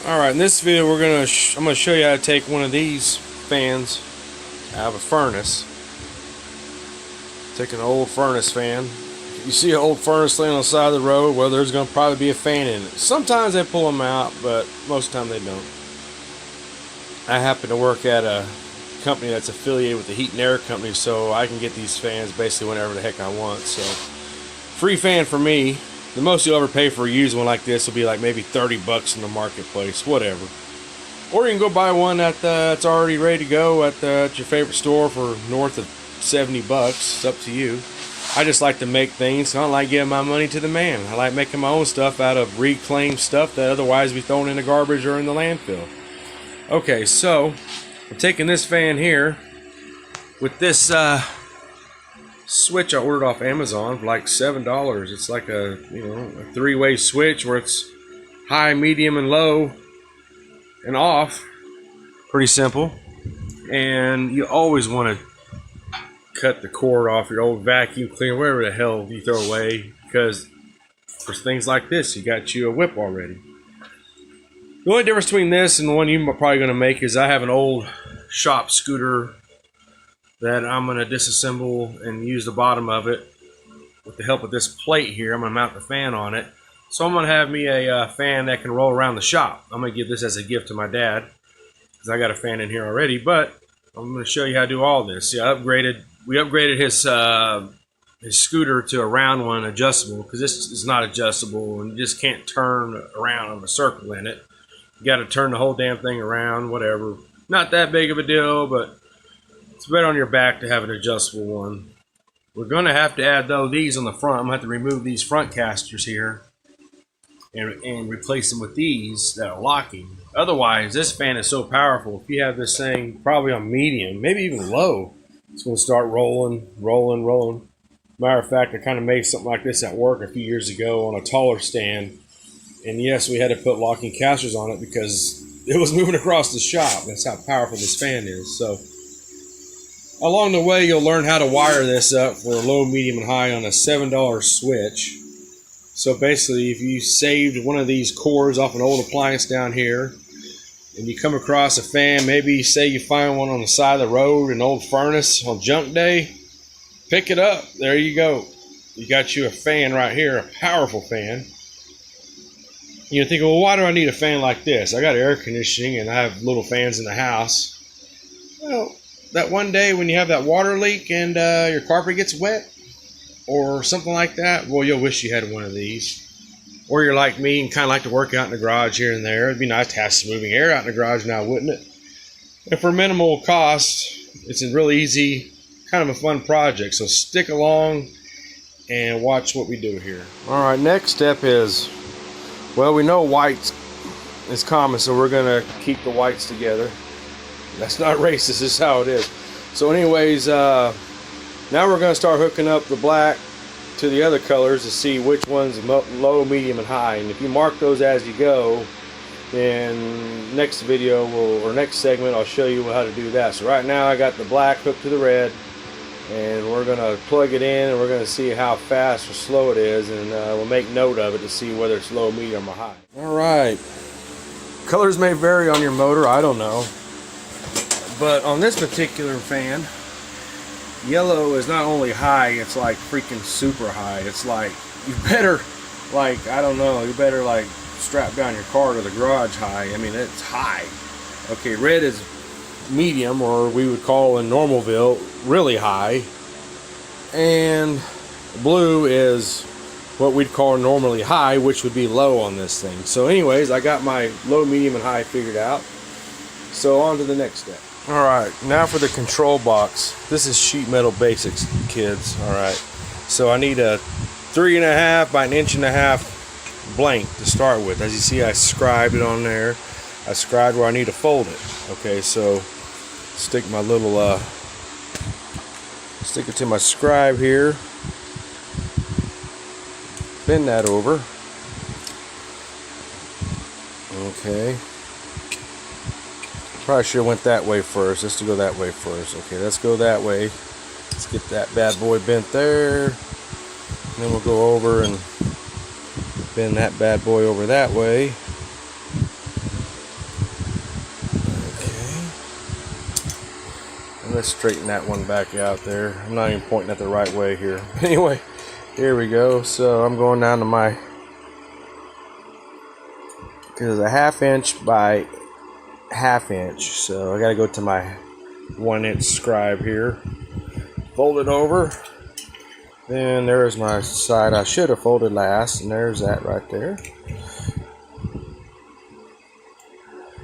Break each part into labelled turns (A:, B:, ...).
A: Alright, in this video I'm gonna show you how to take one of these fans out of a furnace. Take an old furnace fan. If you see an old furnace laying on the side of the road, well, there's gonna probably be a fan in it. Sometimes they pull them out, but most of the time they don't. I happen to work at a company that's affiliated with the heat and air company, so I can get these fans basically whenever the heck I want. So free fan for me. The most you'll ever pay for a used one like this will be like maybe 30 bucks in the marketplace, whatever. Or you can go buy one that's already ready to go at your favorite store for north of 70 bucks. It's up to you. I just like to make things. So I don't like giving my money to the man. I like making my own stuff out of reclaimed stuff that otherwise would be thrown in the garbage or in the landfill. Okay, so I'm taking this fan here with this switch I ordered off Amazon for like $7. It's like a a three-way switch where it's high, medium, and low and off. Pretty simple. And you always want to cut the cord off your old vacuum cleaner, whatever the hell you throw away, because for things like this you got you a whip already. The only difference between this and the one you're probably going to make is I have an old shop scooter that I'm going to disassemble and use the bottom of it with the help of this plate here. I'm going to mount the fan on it. So I'm going to have me a fan that can roll around the shop. I'm going to give this as a gift to my dad because I got a fan in here already, but I'm going to show you how to do all this. See, we upgraded his scooter to a round one, adjustable, because this is not adjustable and you just can't turn around on a circle in it. You got to turn the whole damn thing around, whatever. Not that big of a deal, but it's better on your back to have an adjustable one. We're going to have to add, though, these on the front. I'm going to have to remove these front casters here and replace them with these that are locking. Otherwise, this fan is so powerful. If you have this thing probably on medium, maybe even low, it's going to start rolling. Matter of fact, I kind of made something like this at work a few years ago on a taller stand. And yes, we had to put locking casters on it because it was moving across the shop. That's how powerful this fan is. So along the way, you'll learn how to wire this up for low, medium, and high on a $7 switch. So basically, if you saved one of these cords off an old appliance down here, and you come across a fan, maybe say you find one on the side of the road, an old furnace on junk day, pick it up. There you go. You got you a fan right here, a powerful fan. You're thinking, well, why do I need a fan like this? I got air conditioning and I have little fans in the house. Well, that one day when you have that water leak and your carpet gets wet or something like that, well, you'll wish you had one of these. Or you're like me and kind of like to work out in the garage here and there. It'd be nice to have some moving air out in the garage now, wouldn't it? And for minimal cost, it's a really easy, kind of a fun project. So stick along and watch what we do here. All right, next step is, well, we know whites is common, so we're going to keep the whites together. That's not racist, this is how it is. So anyways, now we're going to start hooking up the black to the other colors to see which one's low, medium, and high. And if you mark those as you go, then next video or next segment I'll show you how to do that. So right now I got the black hooked to the red, and we're going to plug it in and we're going to see how fast or slow it is, and we'll make note of it to see whether it's low, medium, or high. Alright, colors may vary on your motor, I don't know, but on this particular fan, yellow is not only high, it's like freaking super high. It's like, you better, like, I don't know, you better like strap down your car to the garage high. I mean, it's high. Okay, red is medium, or we would call in Normalville really high, and blue is what we'd call normally high, which would be low on this thing. So anyways, I got my low, medium, and high figured out. So on to the next step. Alright, now for the control box. This is sheet metal basics, kids. Alright, so I need a 3.5 by 1.5 inch blank to start with. As you see, I scribed it on there. I scribed where I need to fold it. Okay, so stick my little stick it to my scribe here, bend that over. Okay, probably should have went that way first. Let's go that way first. Okay, let's go that way. Let's get that bad boy bent there, and then we'll go over and bend that bad boy over that way. let's straighten that one back out there. I'm not even pointing at the right way here. Anyway, here we go. So I'm going down to my, because it's a 1/2 inch by 1/2 inch. So I got to go to my 1 inch scribe here. Fold it over. Then there's my side I should have folded last, and there's that right there.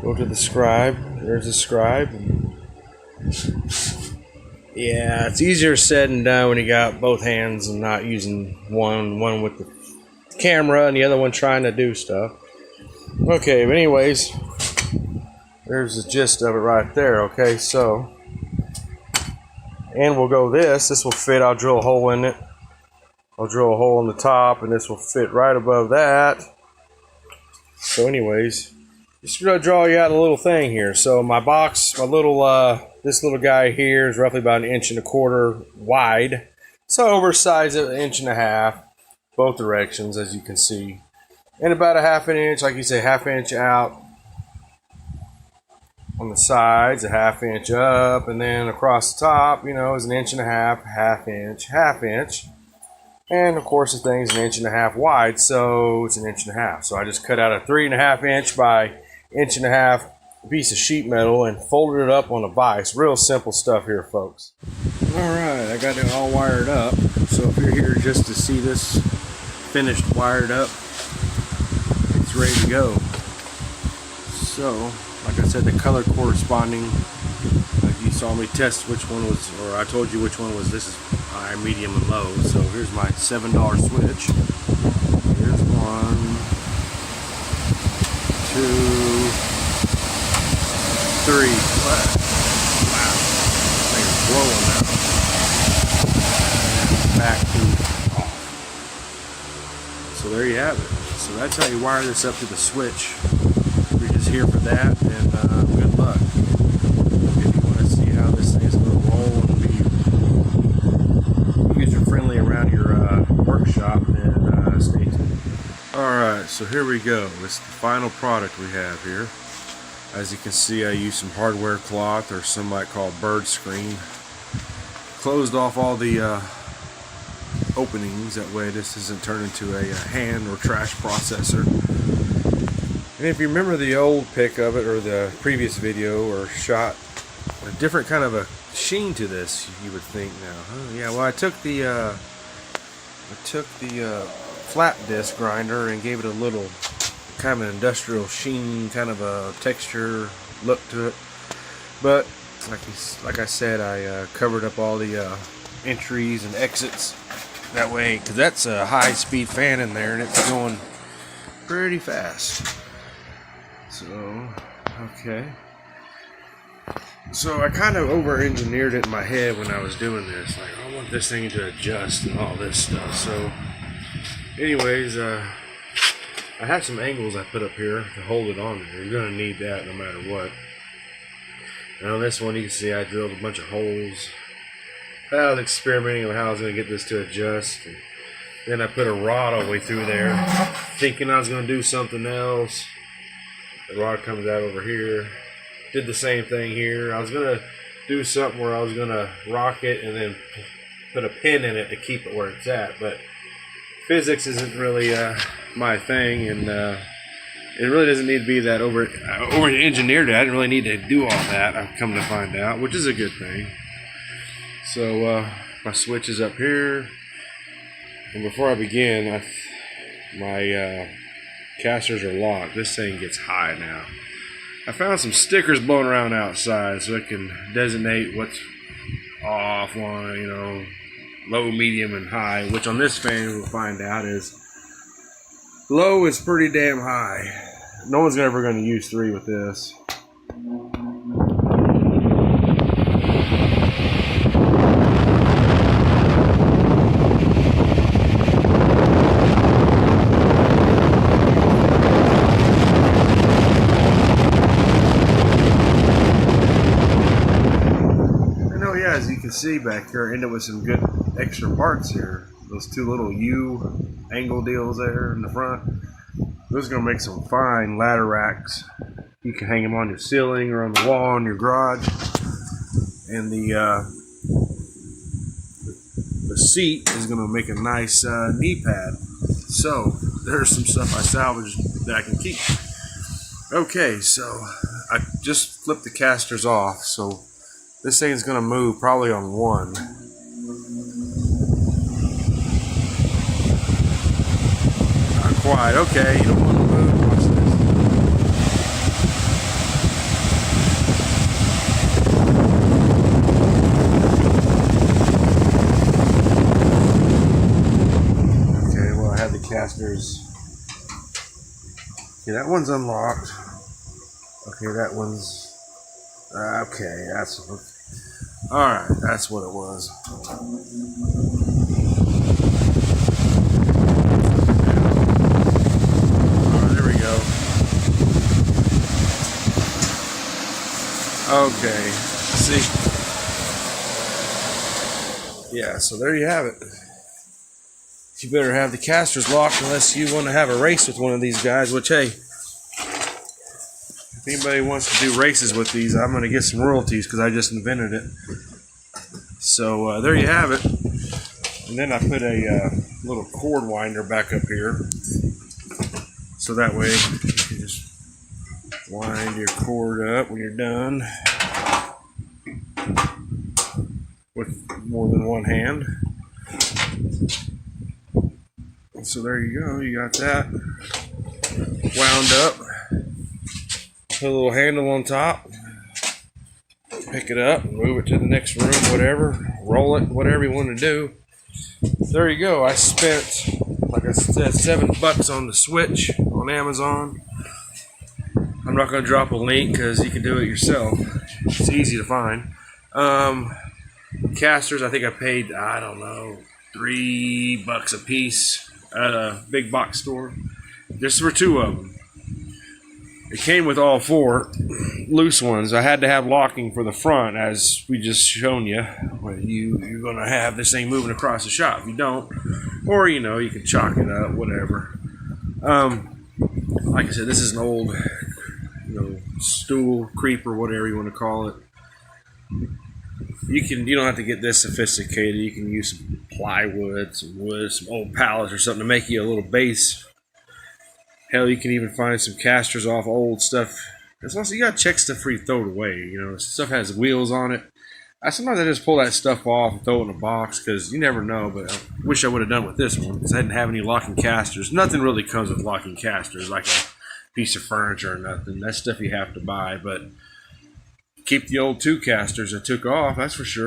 A: Go to the scribe. There's the scribe. Yeah, it's easier said than done when you got both hands and not using one with the camera and the other one trying to do stuff. Okay, but anyways, there's the gist of it right there. Okay, so, and we'll go this will fit. I'll drill a hole in it. I'll drill a hole in the top, and this will fit right above that. So anyways, just gonna draw you out a little thing here. So my box, my little this little guy here is roughly about 1.25 inches wide. So oversized it 1.5 inches, both directions, as you can see, and about a 1/2 inch, like you say, 1/2 inch out on the sides, a 1/2 inch up, and then across the top, you know, is 1.5 inches, 1/2 inch, 1/2 inch. And of course the thing is 1.5 inches wide, so it's 1.5 inches. So I just cut out a 3.5 inch by 1.5 inch piece of sheet metal and folded it up on a vise. Real simple stuff here, folks. Alright, I got it all wired up. So if you're here just to see this finished wired up, it's ready to go. So, like I said, the color corresponding, like you saw me test which one was, or I told you which one was, this is high, medium, and low. So here's my $7 switch. Here's 1, 2, 3. Wow, thing's blowing now. And back to off. So there you have it. So that's how you wire this up to the switch. If you're just here for that, then good luck. If you want to see how this thing is going to roll and be user-friendly around your workshop, then stay tuned. Alright, so here we go. This is the final product we have here. As you can see, I used some hardware cloth, or some might call bird screen. Closed off all the openings, that way this doesn't turn into a hand or trash processor. And if you remember the old pic of it, or the previous video or shot, a different kind of a sheen to this, you would think now. Huh? Yeah, well, I took the flat disc grinder and gave it a little kind of an industrial sheen, kind of a texture look to it. But like I said, I covered up all the entries and exits that way, because that's a high-speed fan in there and it's going pretty fast. So, okay. So I kind of over-engineered it in my head when I was doing this. Like, I want this thing to adjust and all this stuff. So, anyways, I have some angles I put up here to hold it on there. You're going to need that no matter what. Now on this one, you can see I drilled a bunch of holes. I was experimenting on how I was going to get this to adjust. And then I put a rod all the way through there, thinking I was going to do something else. The rod comes out over here. Did the same thing here. I was going to do something where I was going to rock it and then put a pin in it to keep it where it's at. But physics isn't really my thing, and it really doesn't need to be that over engineered. I didn't really need to do all that, I've come to find out, which is a good thing. So my switch is up here, and before I begin, my casters are locked. This thing gets high now. I found some stickers blowing around outside so it can designate what's off on, you know, low, medium, and high, which on this fan we'll find out is low is pretty damn high. No one's ever going to use 3 with this. As you can see back here, I ended up with some good extra parts here. Those 2 little U angle deals there in the front. Those are going to make some fine ladder racks. You can hang them on your ceiling or on the wall in your garage. and the seat is going to make a nice knee pad. So there's some stuff I salvaged that I can keep. Okay, so I just flipped the casters off, so this thing's going to move probably on one. Not quite. Okay, you don't want to move. Watch this. Okay, well, I had the casters. Okay, that one's unlocked. Okay, that one's... okay, that's... Alright, that's what it was. Alright, there we go. Okay, see? Yeah, so there you have it. You better have the casters locked unless you want to have a race with one of these guys, which, hey, if anybody wants to do races with these, I'm going to get some royalties because I just invented it. So there you have it. And then I put a little cord winder back up here. So that way you can just wind your cord up when you're done with more than one hand. So there you go, you got that wound up. Put a little handle on top, pick it up, move it to the next room, whatever, roll it, whatever you want to do. There you go. I spent, like I said, $7 on the Switch on Amazon. I'm not going to drop a link because you can do it yourself. It's easy to find. Casters, I think I paid, I don't know, $3 a piece at a big box store. Just for 2 of them. It came with all 4 loose ones. I had to have locking for the front, as we just shown you. When you're going to have this thing moving across the shop. If you don't, or you know, you can chalk it up, whatever. Like I said, this is an old, stool creeper, whatever you want to call it. You don't have to get this sophisticated. You can use some plywood, some wood, some old pallets or something to make you a little base. Hell, you can even find some casters off old stuff. As long as you gotta check stuff before you throw it away. Stuff has wheels on it. Sometimes I just pull that stuff off and throw it in a box because you never know. But I wish I would have done with this one because I didn't have any locking casters. Nothing really comes with locking casters, like a piece of furniture or nothing. That's stuff you have to buy. But keep the old 2 casters I took off, that's for sure.